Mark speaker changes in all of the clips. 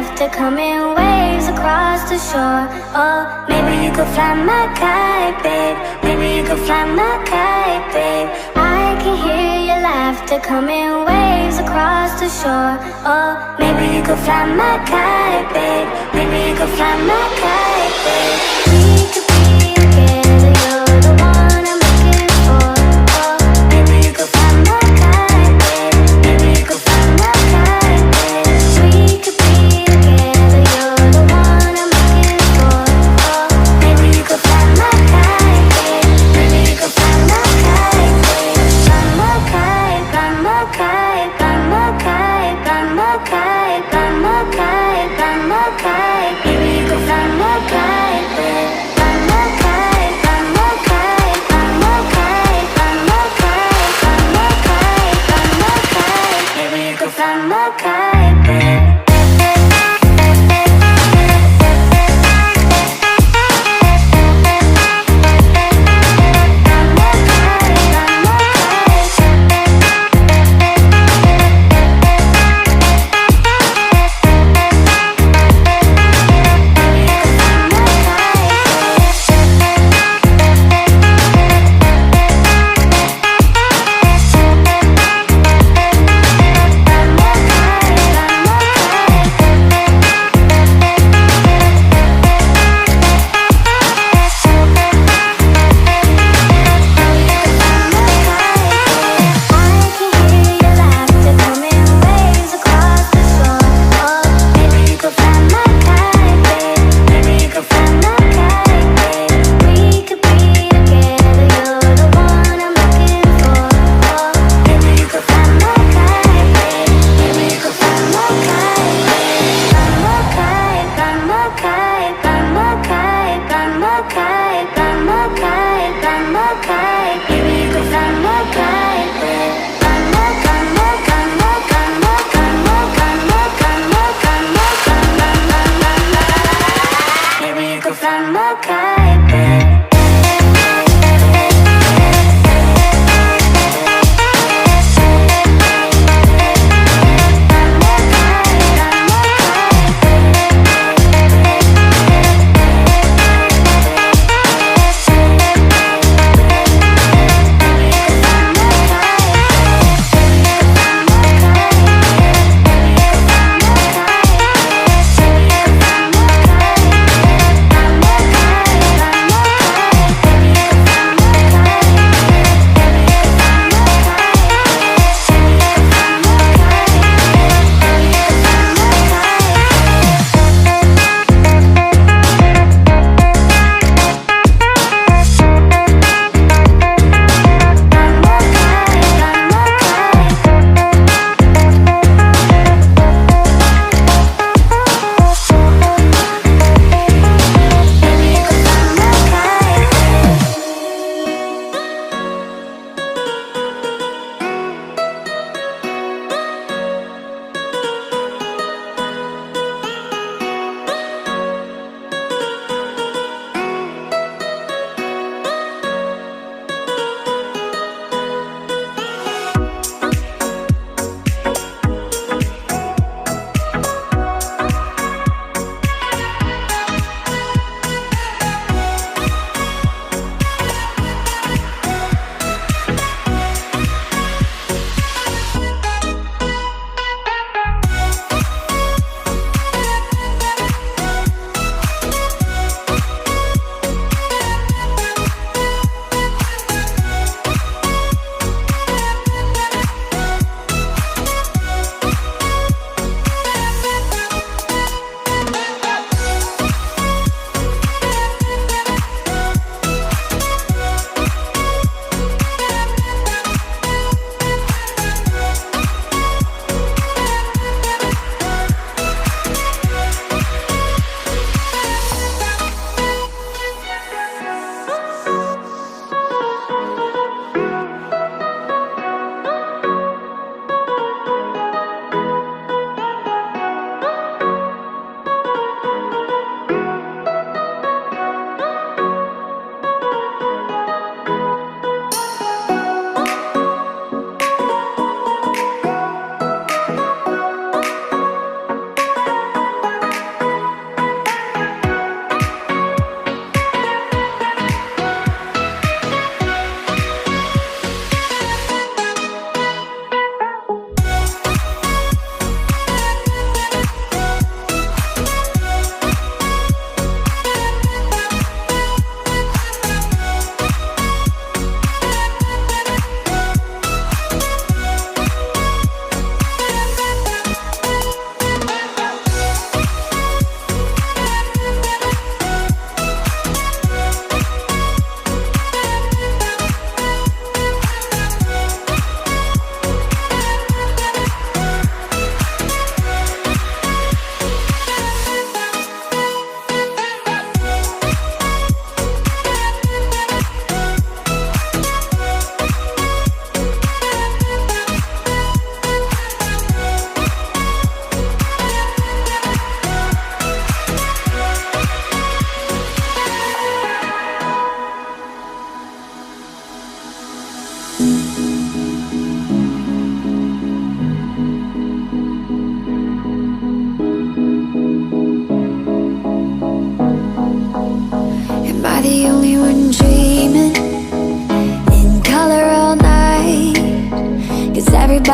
Speaker 1: laugh to come in waves across the shore. Oh, maybe you could fly my kite, babe. Maybe you could fly my kite, babe. I can hear your laughter coming waves across the shore. Oh, maybe you could fly my kite, babe. Maybe you could fly my kite, babe. We could be together, you're the one I'm looking for. Oh, maybe you could fly my kite, babe. Maybe you could fly my kite, babe. We could be together, you're the one I'm looking for. Oh, maybe you could fly my kite, babe. Maybe you could fly my kite, babe. Fly my kite, fly my kite, fly my kite, fly my kite, fly my kite, fly my kite. Maybe you could fly my kite, babe. Fly my kite, fly my kite, fly my kite, fly my kite, fly my kite, fly my kite. Maybe you could fly my kite, babe.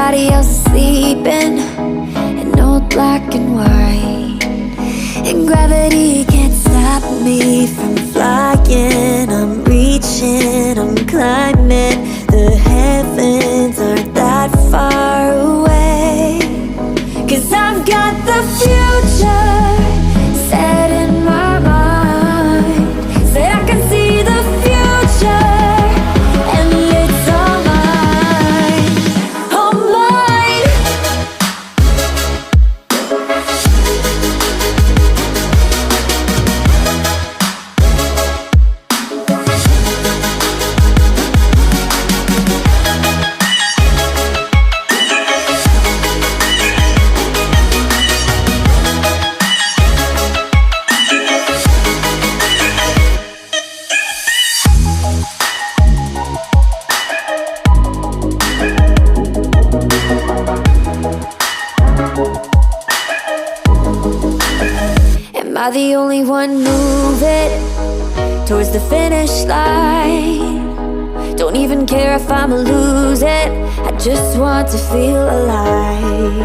Speaker 1: everybody else is sleeping in old black and white, and gravity can't stop me from flying. I'm reaching, I'm climbing. The heavens aren't that far away, 'cause I've got the future set in my mind. Say I can see the future, and it's all mine, all mine. Am I the only one moving towards the finish line? Don't even care if I'ma lose it, I just want to feel alive.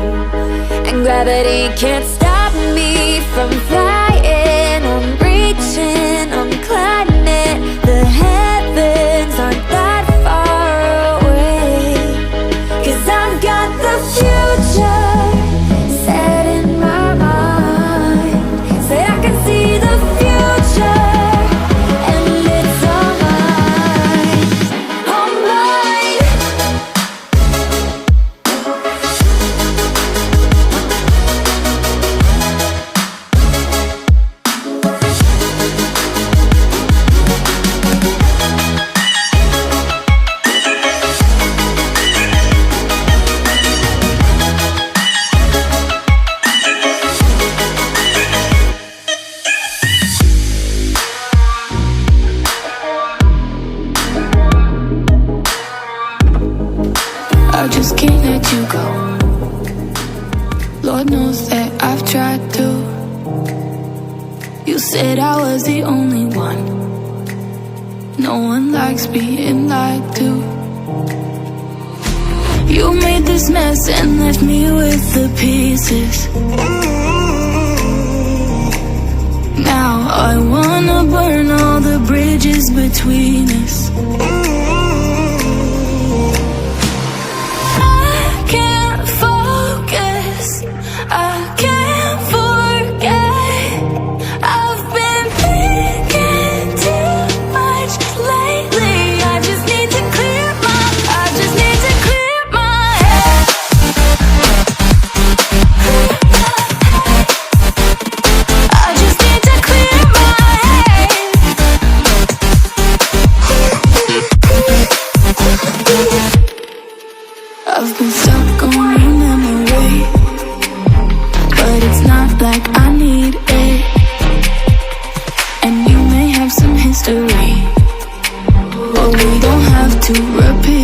Speaker 1: And gravity can't stop me from flying. I'm reaching, I'm climbing. The heavens aren't that far away, 'cause I've got the future set in my mind. Say I can see the future, and it's all mine, all mine.
Speaker 2: I just can't let you go. Lord knows that I've tried to. You said I was the only one. No one likes being lied to. You made this mess and left me with the pieces. Now I wanna burn all the bridges between us. I can't forget. I've been thinking too much lately. I just need to clear my head. I just need to clear my head. I've been stuck on your memory, but it's not like I need it. And you may have some history, but we don't have to repeat.